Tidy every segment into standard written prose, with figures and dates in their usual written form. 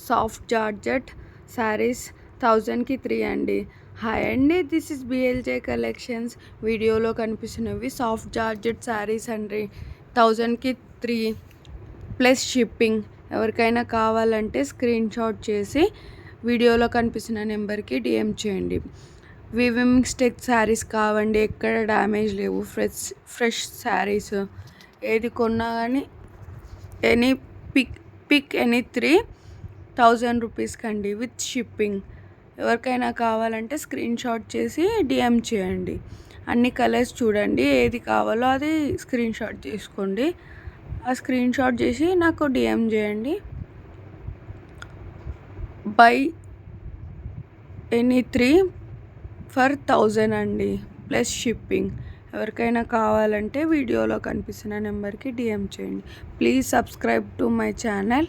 Soft georgette saris 1000కి 3 అండి. Hi అండి, this is బిఎల్జే collections. వీడియోలో కనిపిస్తున్నవి సాఫ్ట్ జార్జెట్ శారీస్ అండి. 1000కి 3 ప్లస్ షిప్పింగ్. ఎవరికైనా కావాలంటే స్క్రీన్ షాట్ చేసి వీడియోలో కనిపిస్తున్న నెంబర్కి డిఎం చేయండి. వివింగ్ స్టెక్ శారీస్ కావండి, ఎక్కడ డ్యామేజ్ లేవు, ఫ్రెష్ శారీస్. ఏది కొన్నా కానీ ఎనీ పిక్ ఎనీ 3000 రూపీస్కి అండి విత్ షిప్పింగ్. ఎవరికైనా కావాలంటే స్క్రీన్ షాట్ చేసి డిఎం చేయండి. అన్ని కలర్స్ చూడండి, ఏది కావాలో అది స్క్రీన్ షాట్ చేసుకోండి. ఆ స్క్రీన్ షాట్ చేసి నాకు డిఎం చేయండి. బై ఎనీ 3 ఫర్ 1000 అండి ప్లస్ షిప్పింగ్. ఎవరికైనా కావాలంటే వీడియోలో కనిపిస్తున్న నెంబర్కి డిఎం చేయండి. Please subscribe to my channel,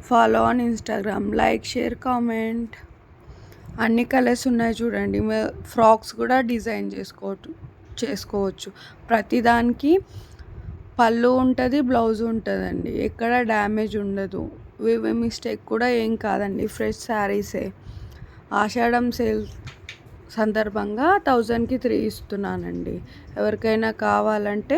follow on Instagram, like, share, comment. అన్ని కలర్స్ ఉన్నాయి చూడండి. ఫ్రాక్స్ కూడా డిజైన్ చేసుకోవచ్చు. ప్రతిదానికి పళ్ళు ఉంటుంది, బ్లౌజ్ ఉంటుందండి. ఎక్కడ డ్యామేజ్ ఉండదు. మిస్టేక్ కూడా ఏం కాదండి. ఫ్రెష్ శారీసే. ఆషాఢం సేల్ సందర్భంగా 1000కి 3 ఇస్తున్నానండి. ఎవరికైనా కావాలంటే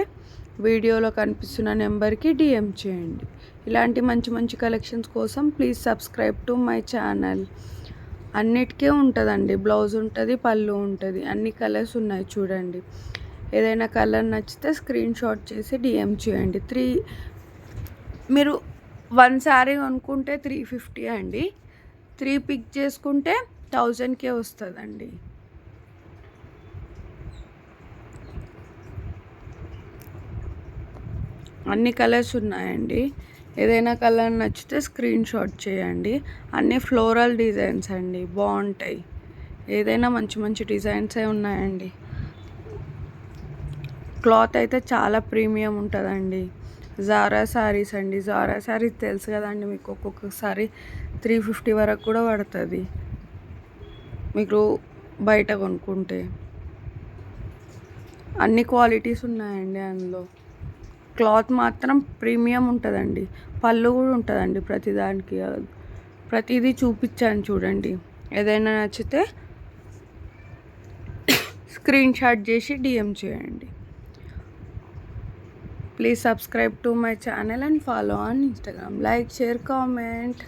వీడియోలో కనిపిస్తున్న నెంబర్కి డిఎం చేయండి. ఇలాంటి మంచి మంచి కలెక్షన్స్ కోసం please subscribe to my channel. అన్నిటికీ ఉంటుందండి, బ్లౌజ్ ఉంటుంది, పళ్ళు ఉంటుంది, అన్ని కలర్స్ ఉన్నాయి చూడండి. ఏదైనా కలర్ నచ్చితే స్క్రీన్ షాట్ చేసి డిఎం చేయండి. మీరు 1 శారీ కొనుక్కుంటే 350 అండి. 3 పిక్ చేసుకుంటే 1000కే వస్తుందండి. అన్ని కలర్స్ ఉన్నాయండి. ఏదైనా కలర్ నచ్చితే స్క్రీన్ షాట్ చేయండి. అన్ని ఫ్లోరల్ డిజైన్స్ అండి, బాగుంటాయి. ఏదైనా మంచి మంచి డిజైన్సే ఉన్నాయండి. క్లాత్ అయితే చాలా ప్రీమియం ఉంటుందండి. జారా శారీస్ అండి. జారా శారీస్ తెలుసు కదండి మీకు. ఒక్కొక్కసారి 350 వరకు కూడా పడుతుంది మీకు బయట కొనుక్కుంటే. అన్ని క్వాలిటీస్ ఉన్నాయండి అందులో. క్లాత్ మాత్రం ప్రీమియం ఉంటుందండి. పళ్ళు కూడా ఉంటుందండి ప్రతిదానికి. ప్రతిదీ చూపించాను చూడండి. ఏదైనా నచ్చితే స్క్రీన్ షాట్ చేసి డిఎం చేయండి. Please subscribe to my channel and follow on Instagram, like, share, comment.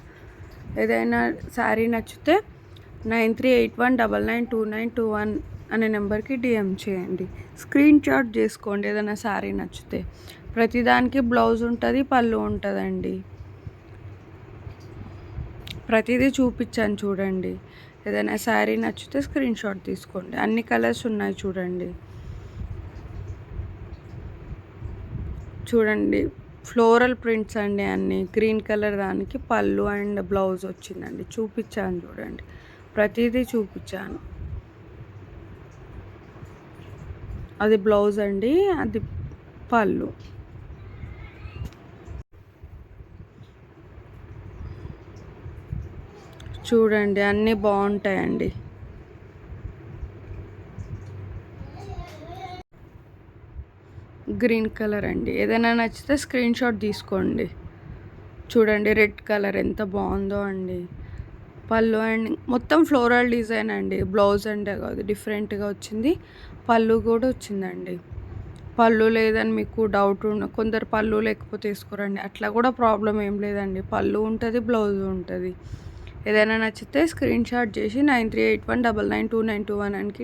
ఏదైనా శారీ నచ్చితే 9381992921 అనే నెంబర్కి డిఎం చేయండి. స్క్రీన్ షాట్ చేసుకోండి ఏదైనా శారీ నచ్చితే. ప్రతిదానికి బ్లౌజ్ ఉంటుంది, పళ్ళు ఉంటుందండి. ప్రతిదీ చూపించాను చూడండి. ఏదైనా శారీ నచ్చితే స్క్రీన్ షాట్ తీసుకోండి. అన్ని కలర్స్ ఉన్నాయి చూడండి. చూడండి, ఫ్లోరల్ ప్రింట్స్ అండి అన్నీ. గ్రీన్ కలర్ దానికి పళ్ళు అండ్ బ్లౌజ్ వచ్చిందండి. చూపించాను చూడండి, ప్రతిదీ చూపించాను. అది బ్లౌజ్ అండి, అది పళ్ళు. చూడండి, అన్నీ బాగుంటాయండి. గ్రీన్ కలర్ అండి. ఏదైనా నచ్చితే స్క్రీన్ షాట్ తీసుకోండి. చూడండి, రెడ్ కలర్ ఎంత బాగుందో అండి. పళ్ళు అండ్ మొత్తం ఫ్లోరల్ డిజైన్ అండి. బ్లౌజ్ అంటే కాదు, డిఫరెంట్గా వచ్చింది. పళ్ళు కూడా వచ్చిందండి. పళ్ళు లేదని మీకు డౌట్ కొందరు పళ్ళు లేకపోతే వేసుకోరండి. అట్లా కూడా ప్రాబ్లం ఏం లేదండి. పళ్ళు ఉంటుంది, బ్లౌజ్ ఉంటుంది. ఏదైనా నచ్చితే స్క్రీన్ షాట్ చేసి 9381992921కి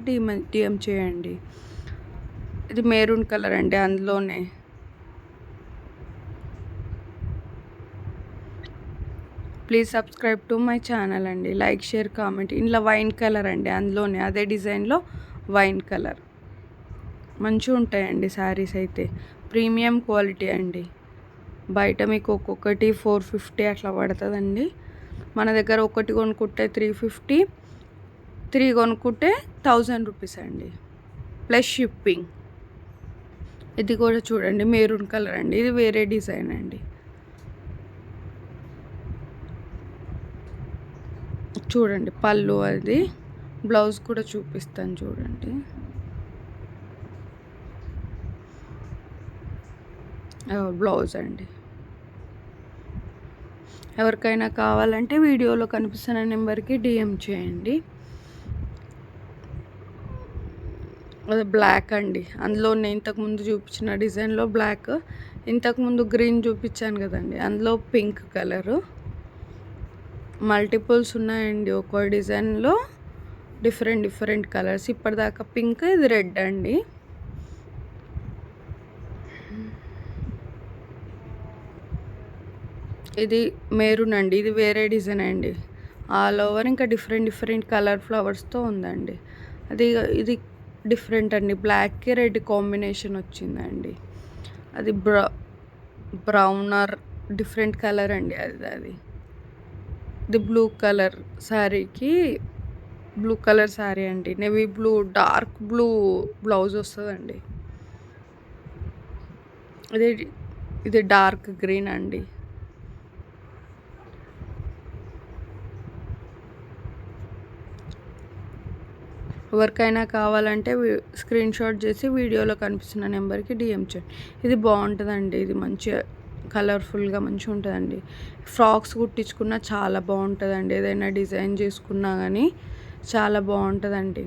డిఎం చేయండి. ఇది మెరూన్ కలర్ అండి, అందులోనే. Please subscribe to my channel అండి, లైక్, షేర్, కామెంట్. ఇందులో వైన్ కలర్ అండి, అందులోనే అదే డిజైన్లో వైన్ కలర్. మంచిగా ఉంటాయండి శారీస్ అయితే. ప్రీమియం క్వాలిటీ అండి. బయట మీకు ఒక్కొక్కటి 450 అట్లా పడుతుందండి. మన దగ్గర ఒకటి కొనుక్కుంటే 350, 3 కొనుక్కుంటే 1000 రూపీస్ అండి ప్లస్ షిప్పింగ్. ఇది కూడా చూడండి, మెరూన్ కలర్ అండి. ఇది వేరే డిజైన్ అండి. చూడండి, పళ్ళు అది. బ్లౌజ్ కూడా చూపిస్తాను చూడండి. బ్లౌజ్ అండి. ఎవరికైనా కావాలంటే వీడియోలో కనిపిస్తున్న నెంబర్కి డిఎం చేయండి. అది బ్లాక్ అండి. అందులో నేను ఇంతకుముందు చూపించిన డిజైన్లో బ్లాక్, ఇంతకుముందు గ్రీన్ చూపించాను కదండి, అందులో పింక్ కలరు. మల్టిపుల్స్ ఉన్నాయండి ఒక్కో డిజైన్లో, డిఫరెంట్ కలర్స్. ఇప్పటిదాకా పింక్, ఇది రెడ్ అండి. ఇది మెరూన్ అండి, ఇది వేరే డిజైన్ అండి. ఆల్ ఓవర్ ఇంకా డిఫరెంట్ కలర్ ఫ్లవర్స్తో ఉందండి. ఇది డిఫరెంట్ అండి, బ్లాక్కి రెడ్ కాంబినేషన్ వచ్చిందండి. అది బ్రౌన్ ఆర్ డిఫరెంట్ కలర్ అండి. ఇది బ్లూ కలర్ శారీకి, బ్లూ కలర్ శారీ అండి. Navy blue, dark blue blouse వస్తుందండి. ఇది డార్క్ గ్రీన్ అండి. ఎవరికైనా కావాలంటే స్క్రీన్ షాట్ చేసి వీడియోలో కనిపిస్తున్న నెంబర్కి డిఎం చేయండి. ఇది బాగుంటుందండి, ఇది మంచిగా కలర్ఫుల్గా మంచిగా ఉంటుందండి. ఫ్రాక్స్ కుట్టించుకున్నా చాలా బాగుంటుందండి, ఏదైనా డిజైన్ చేసుకున్నా కానీ చాలా బాగుంటుందండి.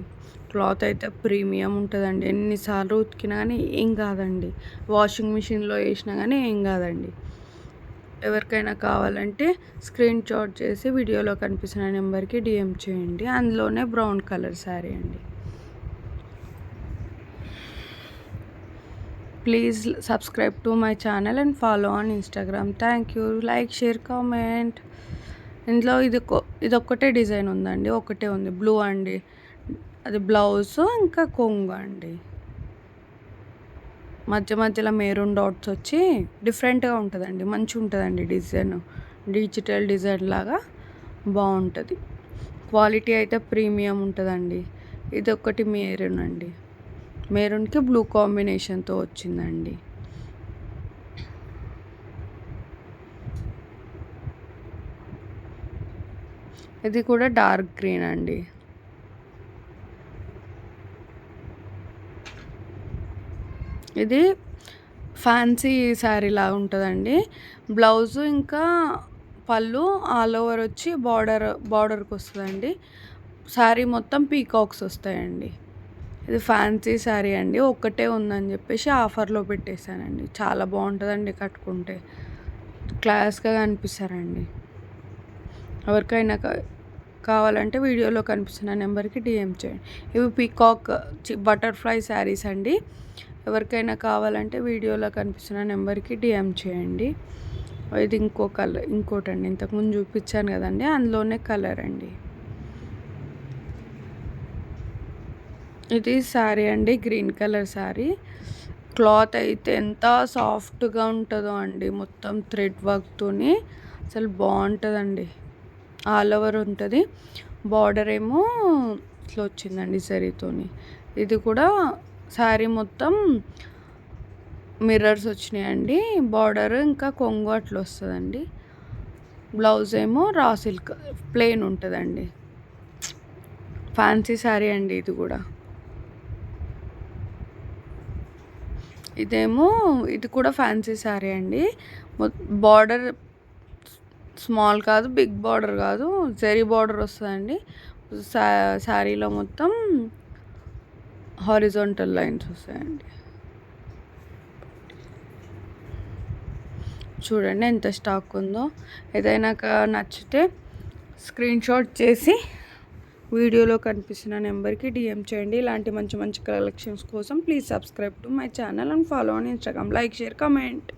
క్లాత్ అయితే ప్రీమియం ఉంటుందండి. ఎన్నిసార్లు ఉతికినా కానీ ఏం కాదండి, వాషింగ్ మిషన్లో వేసినా కానీ ఏం కాదండి. ఎవరికైనా కావాలంటే స్క్రీన్ షాట్ చేసి వీడియోలో కనిపిస్తున్న నెంబర్కి డిఎం చేయండి. అందులోనే బ్రౌన్ కలర్ శారీ అండి. Please subscribe to my channel and follow on Instagram. Thank you. Like, share, comment. ఇందులో ఇది ఒక్కటే డిజైన్ ఉందండి, ఒకటే ఉంది, బ్లూ అండి. అది బ్లౌజ్ ఇంకా కొంగు అండి. మధ్యలో మెరూన్ డాట్స్ వచ్చి డిఫరెంట్గా ఉంటుందండి, మంచిగా ఉంటుందండి డిజైన్. డిజిటల్ డిజైన్ లాగా బాగుంటుంది. క్వాలిటీ అయితే ప్రీమియం ఉంటుందండి. ఇది ఒకటి మెరూన్ అండి, మెరూన్కి బ్లూ కాంబినేషన్తో వచ్చిందండి. ఇది కూడా డార్క్ గ్రీన్ అండి. ఇది ఫ్యాన్సీ శారీ లాగా ఉంటుందండి. బ్లౌజు ఇంకా పళ్ళు ఆల్ ఓవర్ వచ్చి బార్డర్కి వస్తుందండి. శారీ మొత్తం పీకాక్స్ వస్తాయండి. ఇది ఫ్యాన్సీ శారీ అండి, ఒక్కటే ఉందని చెప్పేసి ఆఫర్లో పెట్టేశానండి. చాలా బాగుంటుందండి, కట్టుకుంటే క్లాస్గా కనిపిస్తారండి. ఎవరికైనా కావాలంటే వీడియోలో కనిపిస్తున్న నెంబర్కి డిఎం చేయండి. ఇవి పీకాక్ బటర్ఫ్లై శారీస్ అండి. ఎవరికైనా కావాలంటే వీడియోలో కనిపిస్తున్న నెంబర్కి డిఎం చేయండి. ఇది ఇంకోటండి, ఇంతకుముందు చూపించాను కదండి, అందులోనే కలర్ అండి. ఇది శారీ అండి, గ్రీన్ కలర్ శారీ. క్లాత్ అయితే ఎంత సాఫ్ట్గా ఉంటుందో అండి, మొత్తం థ్రెడ్ వర్క్తోని అసలు బాగుంటుందండి. ఆల్ ఓవర్ ఉంటుంది, బార్డర్ ఏమో ఇట్లా వచ్చిందండి జరీతోని. ఇది కూడా శారీ మొత్తం మిర్రర్స్ వచ్చినాయండి. బార్డర్ ఇంకా కొంగు అట్లా వస్తుందండి. బ్లౌజ్ ఏమో రా సిల్క్ ప్లెయిన్ ఉంటుందండి. ఫ్యాన్సీ శారీ అండి ఇది కూడా. ఇది కూడా ఫ్యాన్సీ శారీ అండి. బార్డర్ స్మాల్ కాదు, బిగ్ బార్డర్ కాదు, జరీ బార్డర్ వస్తుందండి. శారీలో మొత్తం హారిజాంటల్ లైన్స్ వస్తాయండి. చూడండి ఎంత స్టాక్ ఉందో. ఏదైనా నచ్చితే స్క్రీన్ షాట్ చేసి వీడియోలో కనిపిస్తున్న నెంబర్కి డిఎం చేయండి. ఇలాంటి మంచి కలెక్షన్స్ కోసం please subscribe to my channel and follow on Instagram. Like, share, comment.